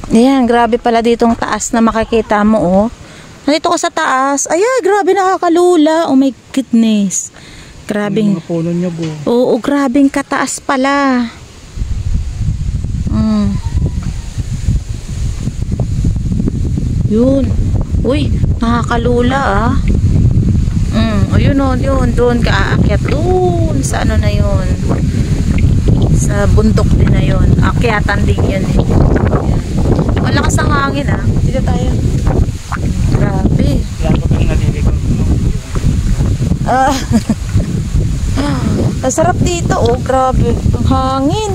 Ayan, grabe pala ditong taas na makikita mo, oh. Nandito ka sa taas. Ay, grabe, nakakalula. Oh my goodness. Grabing. Yung mga puno niya, bo. Oo, grabing kataas pala. Yun. Uy, nakakalula, ah. Ayun, oh, yun. Doon ka aakyat. Doon. Sa ano na yun. Sa bundok din na yun. Akyatan din yun, eh. Malakas ang hangin, ah. Dito tayo. Grabe. Kaya ko pang naliligaw. Masarap dito, oh. Grabe. Ang hangin.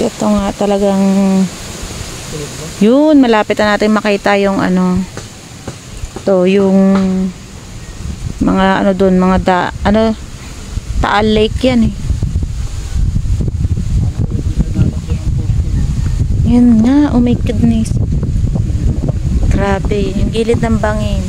Ito nga talagang yun, malapit na natin makita yung ano to, yung mga ano doon, mga Taal Lake yan, eh. Yan nga, oh my goodness. Grabe, yung gilid ng bangin.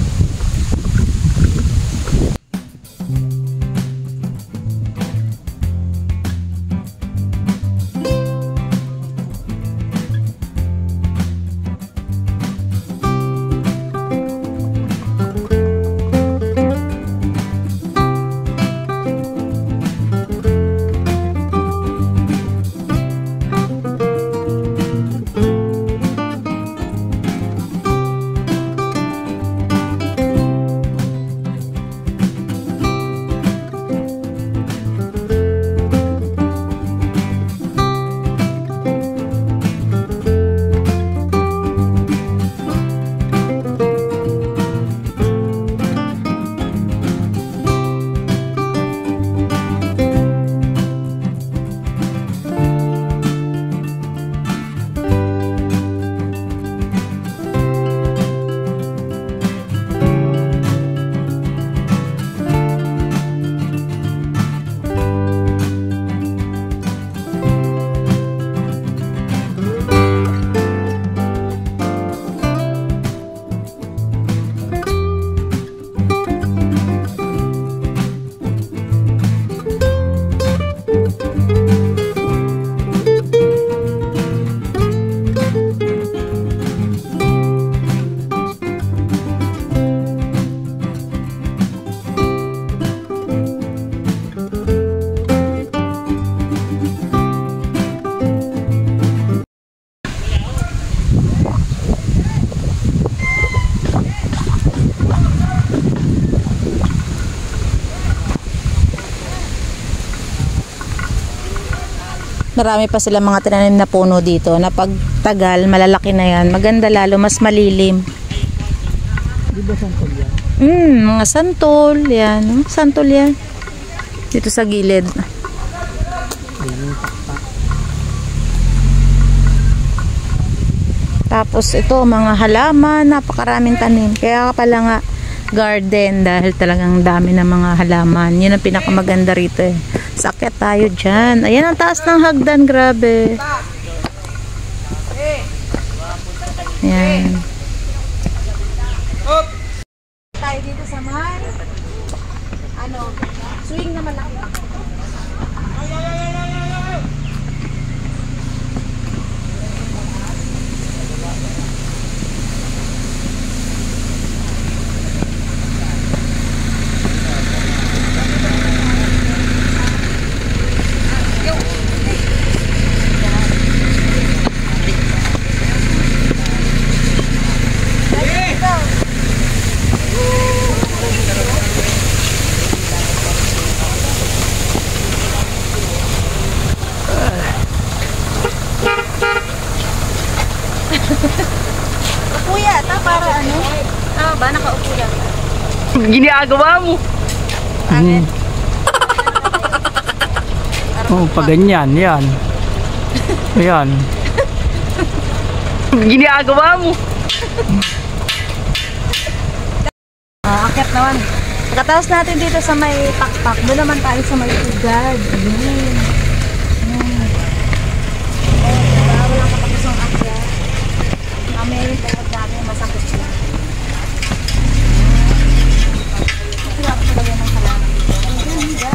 Marami pa sila mga tinanim na puno dito na pagtagal, malalaki na yan. Maganda lalo, mas malilim. Di ba santol yan? Mga santol yan. Santol yan. Dito sa gilid. Tapos ito, mga halaman, napakaraming tanim. Kaya pala nga garden dahil talagang dami ng mga halaman. Yun ang pinakamaganda rito, eh. Sakit tayo dyan. Ayan ang taas ng hagdan, grabe. Ayan. Tayo dito sa may swing na malaki. Kuya, para ano? Ba, nakaupo lang. Ginagawa mo. Oh, pag ganyan, yan. Ayan. Ginagawa mo. Akit naman. Pagkatapos natin dito sa may pakpak, doon naman tayo sa may ugad. Ayan. Wala ka tapos ang akyat. Kami yung pagkat natin masakit siya. Kaya ako talaga ng halaman dito. Ang ganda.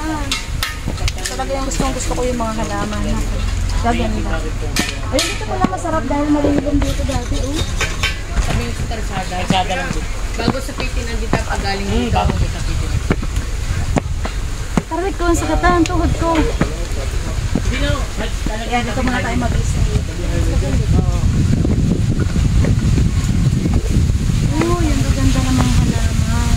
Gusto ko yung mga halaman na gaganda. Ay, dito pala masarap dahil malilibang dito dati. Oh. Sabi yung karsada lang dito. Bago sa pitinan dito, pag galing dito ako sa pitinan. Tarik ko, ang sakit ang tuhod ko. Yan, dito muna tayo mag-stay. Oh, yung gaganda ng mga halaman.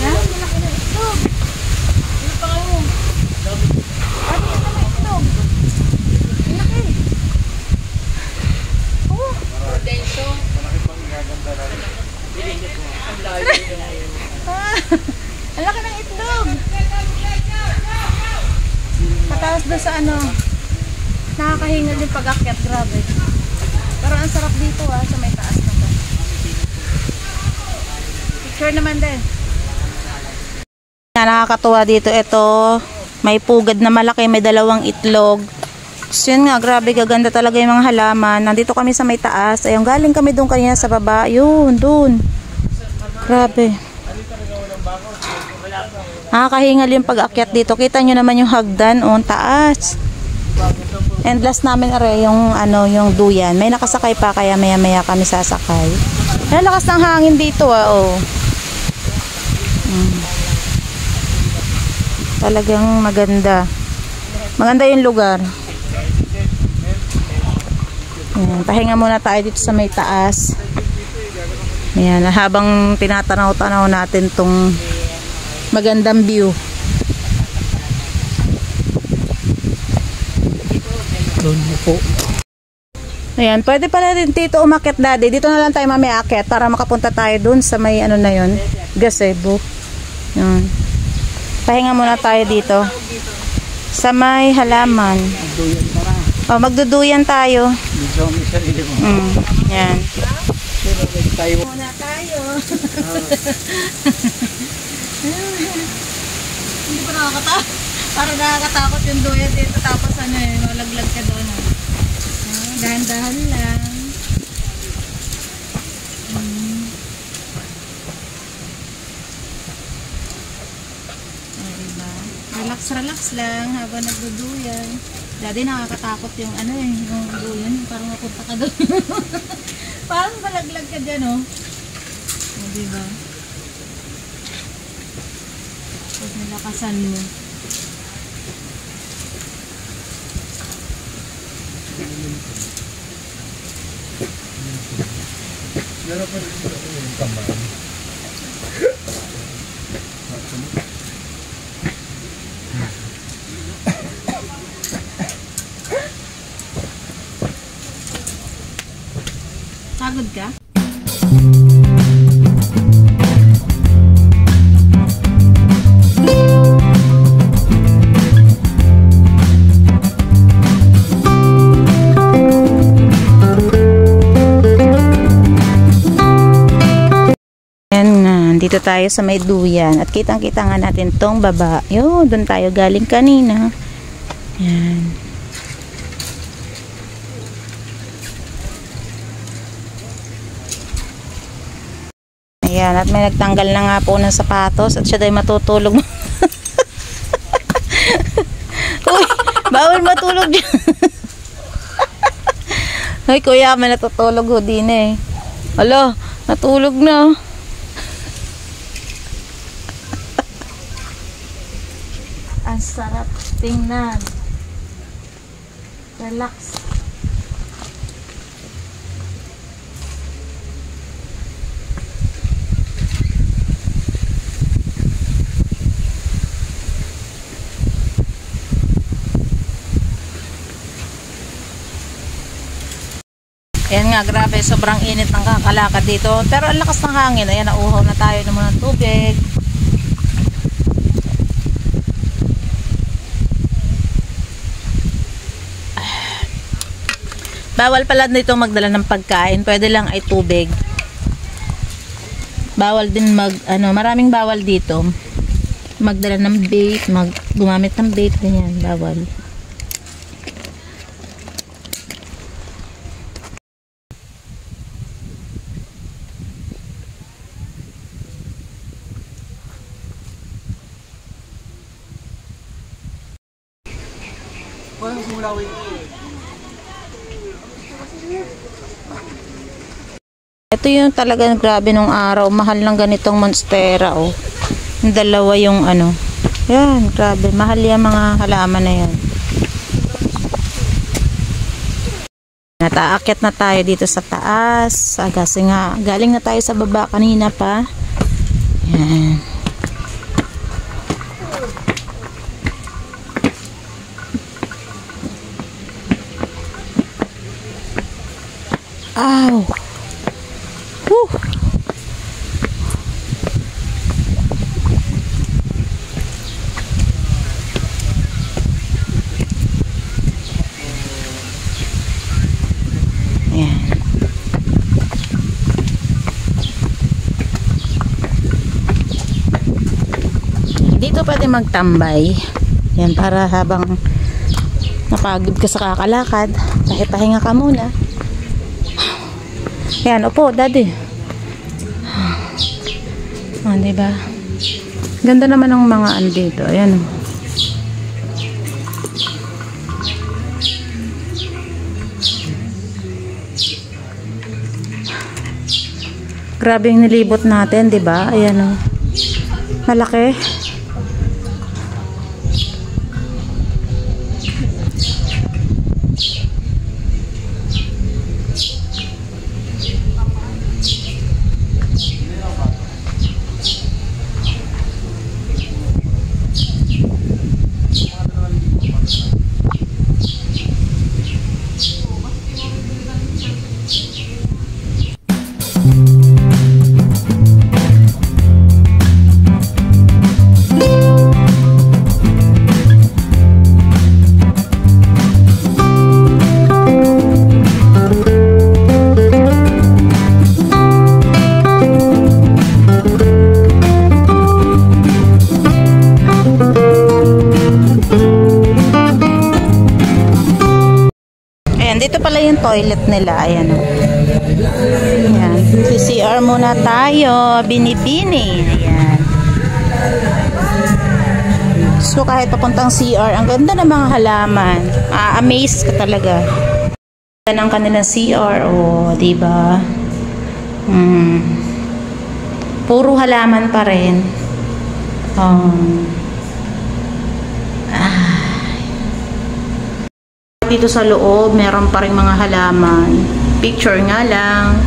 Yan, malaki na itlog. Ano pa kayo? Ano yan naman itlog? Malaki. Oh. Denso. Ang laki ng itlog. Pataas doon sa ano. Nakakahingal yung pag-akyat. Grabe. Pero ang sarap dito sa may taas na to. Picture naman din. Nakakatuwa dito. Ito, may pugad na malaki. May dalawang itlog. So yun nga, grabe, gaganda talaga yung mga halaman. Nandito kami sa may taas. Ayun, galing kami doon kanina sa baba. Yun, doon. Grabe. Nakakahingal yung pag-akyat dito. Kita nyo naman yung hagdan. O, taas. And last namin yung yung duyan. May nakasakay pa kaya maya-maya kami sasakay. Ang lakas ng hangin dito oh. Talagang maganda. Maganda yung lugar. Ayan, pahinga muna tayo dito sa may taas. Ayan, habang tinatanaw-tanaw natin tong magandang view. Doon po. Ayan, pwede pala din dito umakyat, daddy. Dito na lang tayo mamaya akyat para makapunta tayo dun sa may ano na yun, gazebo. Ayan. Pahinga muna tayo dito sa may halaman. Magduduyan tayo. Yan. Muna tayo. Hindi pa nakakatakot. Parang nakakatakot yung duyan dito. Tapos malaglag ka doon. Dahan-dahan lang. Diba? Relax lang habang nagduduyan. Dati nakakatakot yung yung duyan. Parang mapunta ka doon. Parang malaglag ka dyan, oh. Diba? Pag nilakasan mo. Pagod ka? Dito tayo sa may duyan at kitang-kita nga natin tong baba. Yun, doon tayo galing kanina. Yan. Ayan, at may nagtanggal na nga po ng sapatos at siya tayo matutulog. Uy, bawal matulog dyan. Ay, kuya, may natutulog ho din eh. Hala, natulog na. Ang sarap tingnan. Relax. Ayan nga, grabe, sobrang init ng kakalakad dito. Pero ang lakas ng hangin. Ayan, nauhaw na tayo ng mga tubig. Bawal pala dito magdala ng pagkain. Pwede lang ay tubig. Bawal din maraming bawal dito. Magdala ng bait, gumamit ng bait, ganyan, bawal. Ito yung talaga grabe nung araw. Mahal ng ganitong monstera, oh. Yung dalawa yung ano. Yan, grabe. Mahal yung mga halaman na yan. Nataakyat na tayo dito sa taas. Kasi nga, galing na tayo sa baba kanina pa. Yan. Ow! Woo! Ayan. Dito pwede magtambay. Yan, para habang napagod ka sa kakalakad, pahinga ka muna. Yan, opo, daddy. Oh, diba? Ganda naman ng mga ano dito. Ayan. Grabe yung nilibot natin, diba? Ayan, oh. Malaki. Dito pala yung toilet nila. Ayan, oh. Ayan. CCR muna tayo. Binibini. Ayan. So, kahit papuntang CR, ang ganda ng mga halaman. Amaze ka talaga. Ganda ng kanilang CR. Oh, diba? Puro halaman pa rin. Dito sa loob, meron pa rin mga halaman. Picture nga lang.